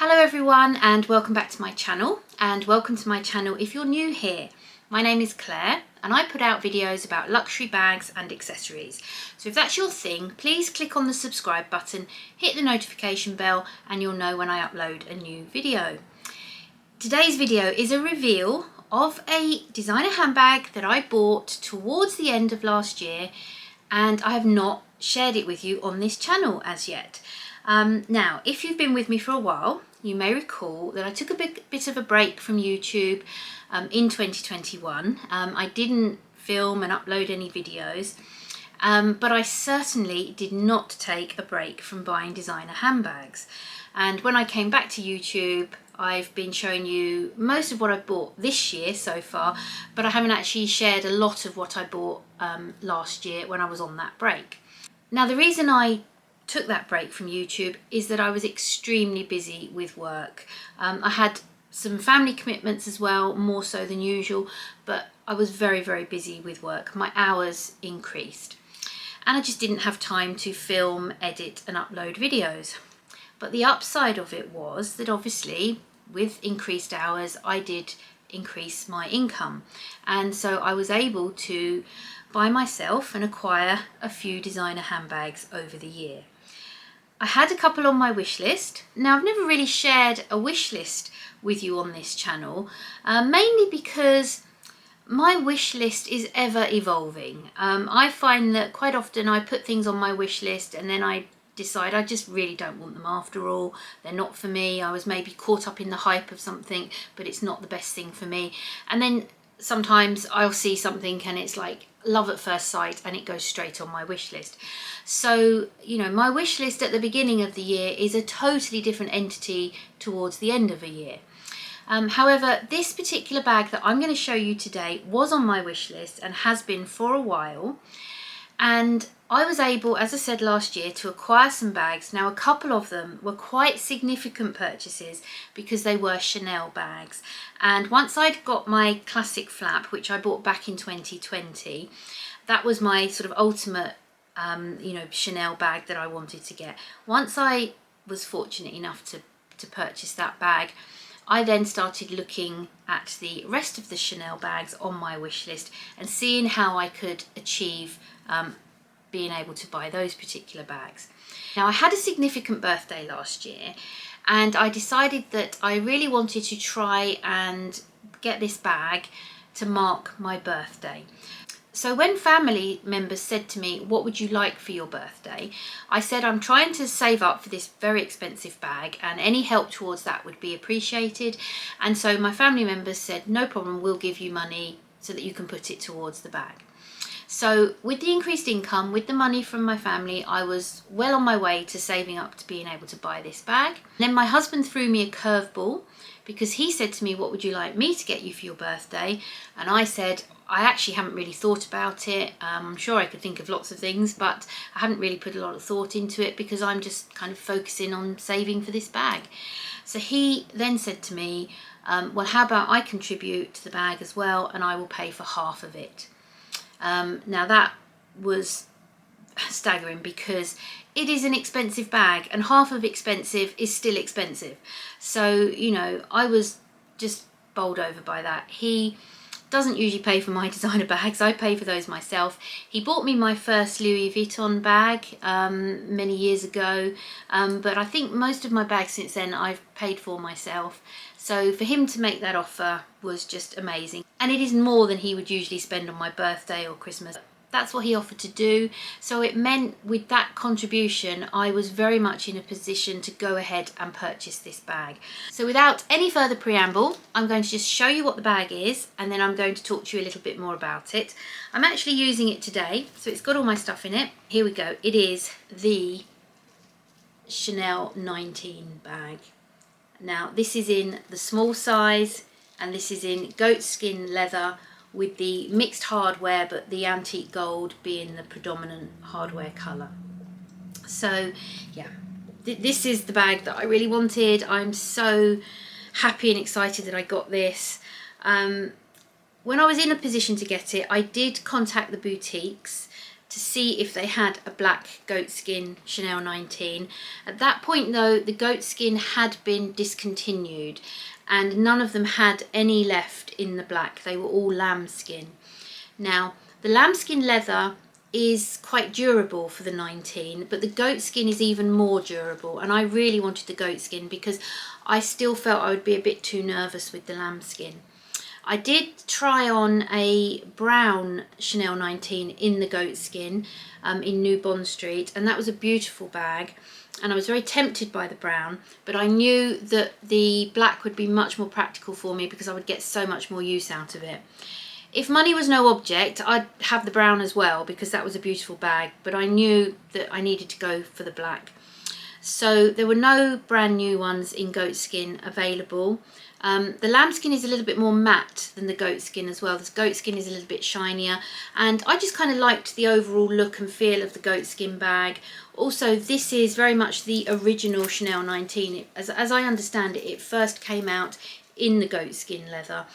Hello everyone and welcome back to my channel, and welcome to my channel if you're new here. My name is Claire and I put out videos about luxury bags and accessories. So if that's your thing, please click on the subscribe button, hit the notification bell and you'll know when I upload a new video. Today's video is a reveal of a designer handbag that I bought towards the end of last year, and I have not shared it with you on this channel as yet. Now, if you've been with me for a while, you may recall that I took a bit of a break from YouTube in 2021. I didn't film and upload any videos, but I certainly did not take a break from buying designer handbags. And when I came back to YouTube, I've been showing you most of what I've bought this year so far, but I haven't actually shared a lot of what I bought last year when I was on that break. Now, the reason I took that break from YouTube is that I was extremely busy with work. I had some family commitments as well, more so than usual, but I was very, very busy with work. My hours increased and I just didn't have time to film, edit and upload videos. But the upside of it was that obviously with increased hours, I did increase my income. And so I was able to buy myself and acquire a few designer handbags over the year. I had a couple on my wish list. Now, I've never really shared a wish list with you on this channel, mainly because my wish list is ever evolving. I find that quite often I put things on my wish list and then I decide I just really don't want them after all. They're not for me. I was maybe caught up in the hype of something, but it's not the best thing for me. And then sometimes I'll see something and it's like love at first sight and it goes straight on my wish list. So, you know, my wish list at the beginning of the year is a totally different entity towards the end of a year. However, this particular bag that I'm going to show you today was on my wish list and has been for a while. And I was able, as I said last year, to acquire some bags. Now, a couple of them were quite significant purchases because they were Chanel bags. And once I'd got my classic flap, which I bought back in 2020, that was my sort of ultimate, Chanel bag that I wanted to get. Once I was fortunate enough to purchase that bag, I then started looking at the rest of the Chanel bags on my wish list and seeing how I could achieve being able to buy those particular bags. Now, I had a significant birthday last year and I decided that I really wanted to try and get this bag to mark my birthday. So when family members said to me, what would you like for your birthday? I said, I'm trying to save up for this very expensive bag and any help towards that would be appreciated. And so my family members said, no problem, we'll give you money so that you can put it towards the bag. So with the increased income, with the money from my family, I was well on my way to saving up to being able to buy this bag. Then my husband threw me a curveball because he said to me, what would you like me to get you for your birthday? And I said, I actually haven't really thought about it. I'm sure I could think of lots of things, but I haven't really put a lot of thought into it because I'm just kind of focusing on saving for this bag. So he then said to me, well, how about I contribute to the bag as well and I will pay for half of it. Now that was staggering because it is an expensive bag and half of expensive is still expensive. So, you know, I was just bowled over by that. He doesn't usually pay for my designer bags. I pay for those myself. He bought me my first Louis Vuitton bag many years ago, but I think most of my bags since then I've paid for myself. So for him to make that offer was just amazing. And it is more than he would usually spend on my birthday or Christmas. That's what he offered to do. So it meant with that contribution, I was very much in a position to go ahead and purchase this bag. So without any further preamble, I'm going to just show you what the bag is and then I'm going to talk to you a little bit more about it. I'm actually using it today, so it's got all my stuff in it. Here we go. It is the Chanel 19 bag. Now, this is in the small size and this is in goat skin leather with the mixed hardware, but the antique gold being the predominant hardware colour. So yeah, this is the bag that I really wanted. I'm so happy and excited that I got this. When I was in a position to get it, I did contact the boutiques to see if they had a black goatskin Chanel 19. At that point though, the goatskin had been discontinued and none of them had any left in the black. They were all lambskin. Now, the lambskin leather is quite durable for the 19, but the goatskin is even more durable, and I really wanted the goatskin because I still felt I would be a bit too nervous with the lambskin. I did try on a brown Chanel 19 in the goatskin in New Bond Street, and that was a beautiful bag, and I was very tempted by the brown, but I knew that the black would be much more practical for me because I would get so much more use out of it. If money was no object, I'd have the brown as well because that was a beautiful bag, but I knew that I needed to go for the black. So there were no brand new ones in goatskin available. The lambskin is a little bit more matte than the goatskin as well. The goatskin is a little bit shinier, and I just kind of liked the overall look and feel of the goatskin bag. Also, this is very much the original Chanel 19. As I understand it, it first came out in the goatskin leather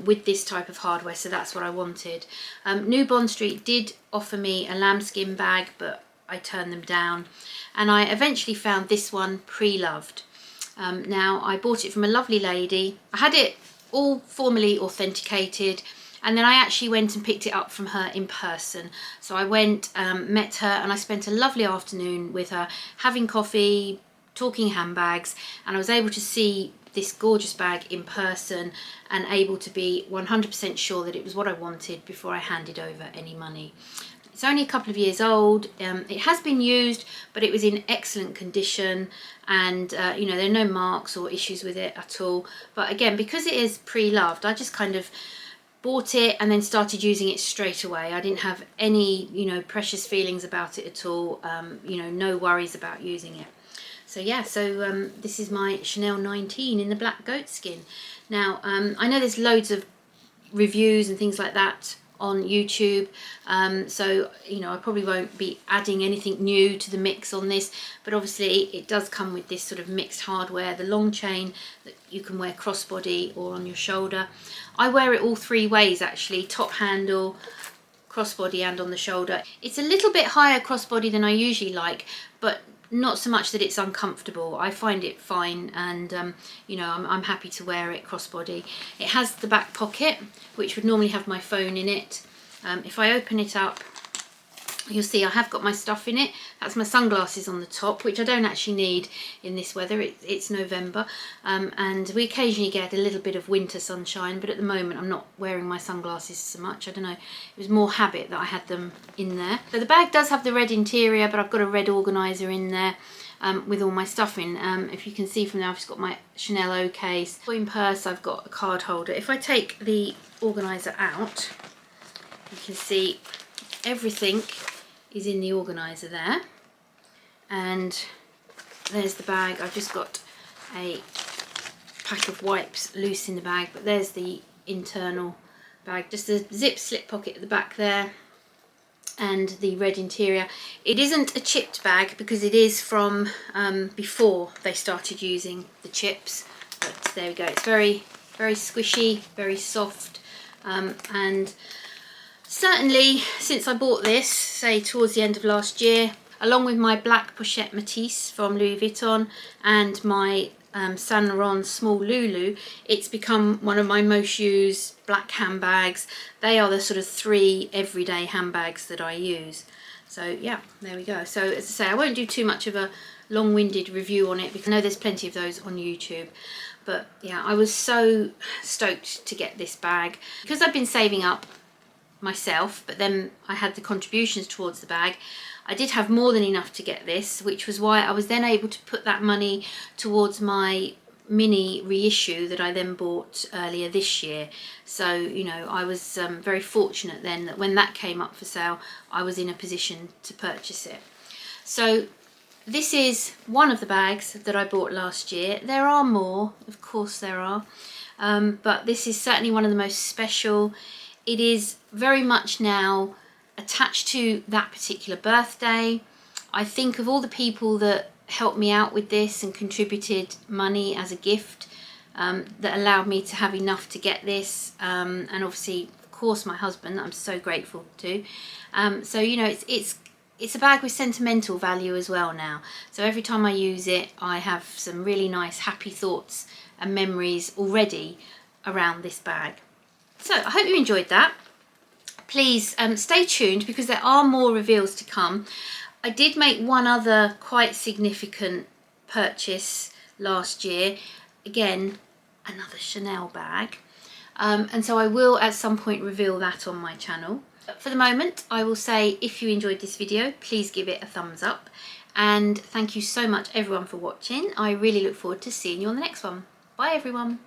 with this type of hardware, so that's what I wanted. New Bond Street did offer me a lambskin bag, but I turned them down, and I eventually found this one pre-loved. Now, I bought it from a lovely lady. I had it all formally authenticated, and then I actually went and picked it up from her in person. So I went, met her, and I spent a lovely afternoon with her, having coffee, talking handbags, and I was able to see this gorgeous bag in person and able to be 100% sure that it was what I wanted before I handed over any money. It's only a couple of years old. It has been used, but it was in excellent condition, and you know, there are no marks or issues with it at all. But again, because it is pre-loved, I just kind of bought it and then started using it straight away. I didn't have any, you know, precious feelings about it at all. You know, no worries about using it. So yeah, so this is my Chanel 19 in the black goatskin. Now, I know there's loads of reviews and things like that on YouTube, so you know, I probably won't be adding anything new to the mix on this, but obviously it does come with this sort of mixed hardware, the long chain that you can wear crossbody or on your shoulder. I wear it all three ways actually, top handle, crossbody and on the shoulder. It's a little bit higher crossbody than I usually like, but not so much that it's uncomfortable. I find it fine, and you know, I'm happy to wear it crossbody. It has the back pocket, which would normally have my phone in it. If I open it up, you'll see I have got my stuff in it. That's my sunglasses on the top, which I don't actually need in this weather. It's November, and we occasionally get a little bit of winter sunshine, but at the moment I'm not wearing my sunglasses so much. I don't know, it was more habit that I had them in there. So the bag does have the red interior, but I've got a red organiser in there with all my stuff in. If you can see from there, I've just got my Chanel O case, coin purse, I've got a card holder. If I take the organiser out, you can see everything is in the organiser there, and there's the bag. I've just got a pack of wipes loose in the bag, but there's the internal bag, just a zip slip pocket at the back there, and the red interior. It isn't a chipped bag because it is from before they started using the chips, but there we go. It's very, very squishy, very soft, and certainly since I bought this, say towards the end of last year, along with my black pochette Matisse from Louis Vuitton and my Saint Laurent small Lulu, it's become one of my most used black handbags. They are the sort of three everyday handbags that I use. So yeah, there we go. So as I say, I won't do too much of a long-winded review on it because I know there's plenty of those on YouTube. But yeah, I was so stoked to get this bag because I've been saving up myself, but then I had the contributions towards the bag. I did have more than enough to get this, which was why I was then able to put that money towards my mini reissue that I then bought earlier this year. So you know, I was very fortunate then that when that came up for sale, I was in a position to purchase it. So this is one of the bags that I bought last year. There are more, of course there are, but this is certainly one of the most special. It is very much now attached to that particular birthday. I think of all the people that helped me out with this and contributed money as a gift that allowed me to have enough to get this, and obviously of course my husband, that I'm so grateful to. So you know, it's a bag with sentimental value as well now. So every time I use it, I have some really nice happy thoughts and memories already around this bag. So I hope you enjoyed that. Please stay tuned because there are more reveals to come. I did make one other quite significant purchase last year. Again, another Chanel bag. And so I will at some point reveal that on my channel. But for the moment, I will say if you enjoyed this video, please give it a thumbs up. And thank you so much everyone for watching. I really look forward to seeing you on the next one. Bye everyone.